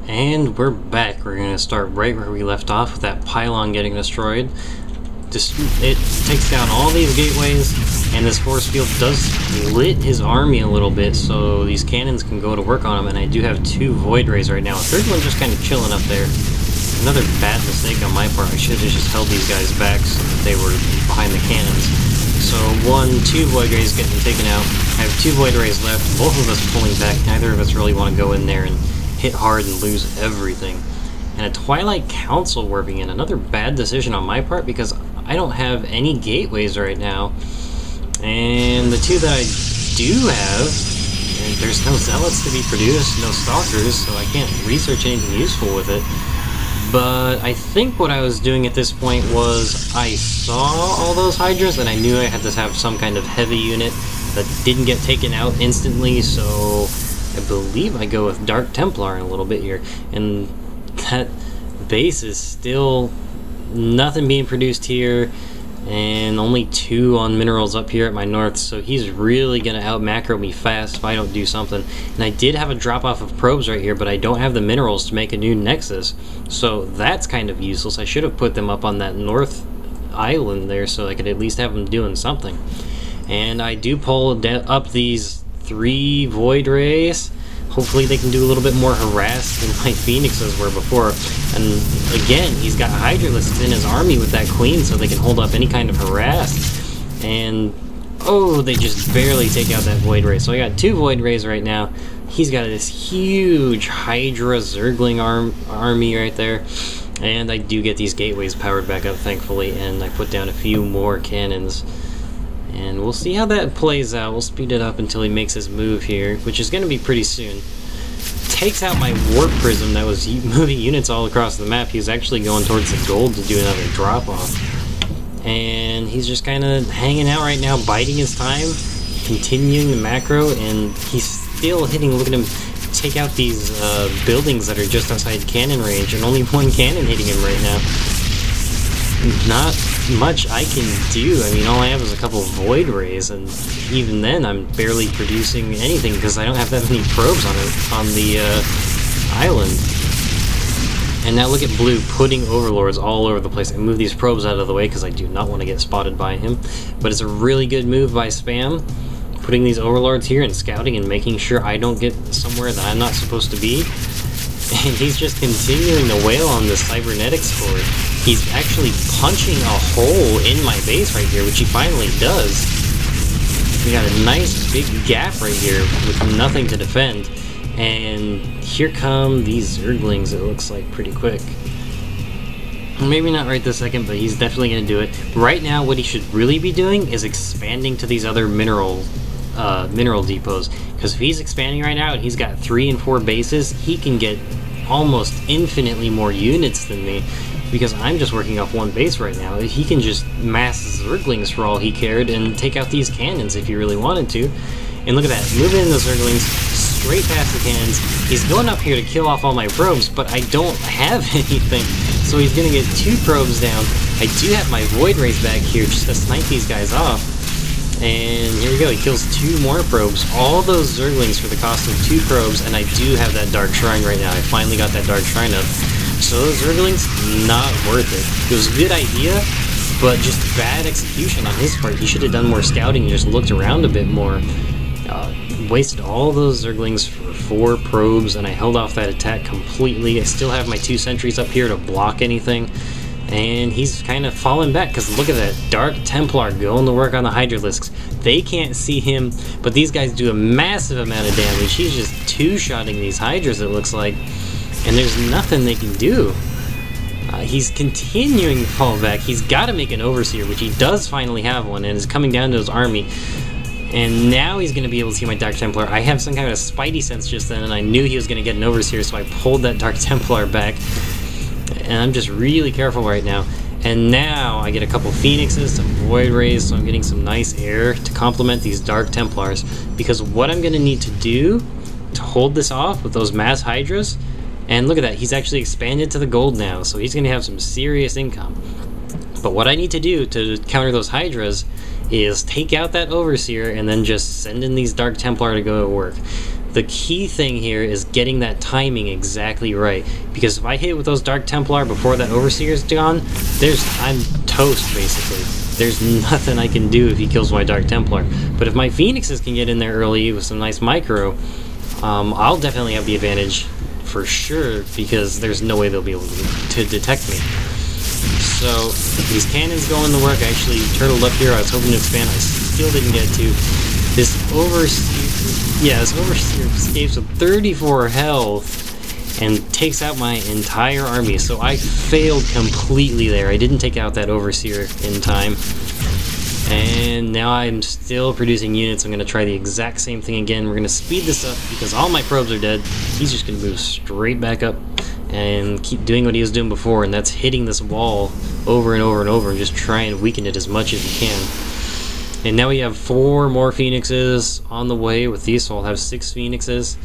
And we're back. We're gonna start right where we left off with that pylon getting destroyed. It takes down all these gateways, and this force field does split his army a little bit, so these cannons can go to work on him. And I do have 2 void rays right now. A third one just kind of chilling up there. Another bad mistake on my part. I should have just held these guys back so that they were behind the cannons. So 2 void rays getting taken out. I have 2 void rays left. Both of us pulling back. Neither of us really want to go in there and hit hard and lose everything. And a Twilight Council warping in. Another bad decision on my part because I don't have any gateways right now. And the 2 that I do have, there's no zealots to be produced, no stalkers, so I can't research anything useful with it. But I think what I was doing at this point was I saw all those hydras and I knew I had to have some kind of heavy unit that didn't get taken out instantly, so I believe I go with Dark Templar in a little bit here. And that base is still nothing being produced here, and only 2 on minerals up here at my north, so he's really gonna out macro me fast if I don't do something. And I did have a drop off of probes right here, but I don't have the minerals to make a new nexus, so that's kind of useless. I should have put them up on that north island there so I could at least have them doing something. And I do pull up these 3 void rays. Hopefully they can do a little bit more harass than my phoenixes were before. And again, he's got hydralisks in his army with that queen so they can hold up any kind of harass. And oh, they just barely take out that void ray. So I got 2 void rays right now. He's got this huge hydra zergling army right there. And I do get these gateways powered back up, thankfully, and I put down a few more cannons. And we'll see how that plays out. We'll speed it up until he makes his move here, which is going to be pretty soon. Takes out my warp prism that was moving units all across the map. He was actually going towards the gold to do another drop-off. And he's just kind of hanging out right now, biding his time, continuing the macro, and he's still hitting. Look at him take out these buildings that are just outside cannon range, and only 1 cannon hitting him right now. Not much I can do. I mean, all I have is a couple of void rays, and even then I'm barely producing anything because I don't have that many probes on the island. And now look at Blue putting overlords all over the place. I move these probes out of the way because I do not want to get spotted by him. But it's a really good move by Spam, putting these overlords here and scouting and making sure I don't get somewhere that I'm not supposed to be. And he's just continuing to wail on the cybernetics sword. He's actually punching a hole in my base right here, which he finally does. We got a nice big gap right here with nothing to defend. And here come these zerglings, it looks like, pretty quick. Maybe not right this second, but he's definitely going to do it. Right now, what he should really be doing is expanding to these other mineral depots. Because if he's expanding right now and he's got 3 and 4 bases, he can get almost infinitely more units than me. Because I'm just working off 1 base right now. He can just mass zerglings for all he cared and take out these cannons if he really wanted to. And look at that, moving in the zerglings straight past the cannons. He's going up here to kill off all my probes, but I don't have anything. So he's gonna get 2 probes down. I do have my void rays back here just to snipe these guys off. And here we go, he kills 2 more probes. All those zerglings for the cost of 2 probes, and I do have that dark shrine right now. I finally got that dark shrine up. So those zerglings, not worth it. It was a good idea, but just bad execution on his part. He should have done more scouting and just looked around a bit more. Wasted all those zerglings for 4 probes, and I held off that attack completely. I still have my 2 sentries up here to block anything. And he's kind of falling back, because look at that Dark Templar going to work on the Hydralisks. They can't see him, but these guys do a massive amount of damage. He's just 2-shotting these Hydras, it looks like, and there's nothing they can do. He's continuing to fall back. He's got to make an Overseer, which he does finally have one, and is coming down to his army. And now he's going to be able to see my Dark Templar. I have some kind of spidey sense just then, and I knew he was going to get an Overseer, so I pulled that Dark Templar back. And I'm just really careful right now. And now I get a couple Phoenixes, some Void Rays, so I'm getting some nice air to complement these Dark Templars. Because what I'm going to need to do to hold this off with those mass Hydras, and look at that, he's actually expanded to the gold now, so he's going to have some serious income. But what I need to do to counter those Hydras is take out that Overseer and then just send in these Dark Templar to go to work. The key thing here is getting that timing exactly right, because if I hit with those Dark Templar before that Overseer's gone, I'm toast basically. There's nothing I can do if he kills my Dark Templar. But if my Phoenixes can get in there early with some nice micro, I'll definitely have the advantage for sure, because there's no way they'll be able to detect me. So these cannons go into work. I actually turtled up here. I was hoping to expand. I still didn't get to. This Overseer escapes with 34 health and takes out my entire army. So I failed completely there. I didn't take out that Overseer in time. And now I'm still producing units. I'm going to try the exact same thing again. We're going to speed this up because all my probes are dead. He's just going to move straight back up and keep doing what he was doing before, and that's hitting this wall over and over and over and just try and weaken it as much as you can. And now we have 4 more Phoenixes on the way with these, so I'll have 6 Phoenixes.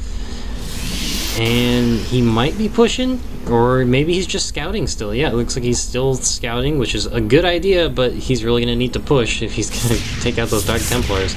And he might be pushing, or maybe he's just scouting still. Yeah, it looks like he's still scouting, which is a good idea, but he's really going to need to push if he's going to take out those Dark Templars.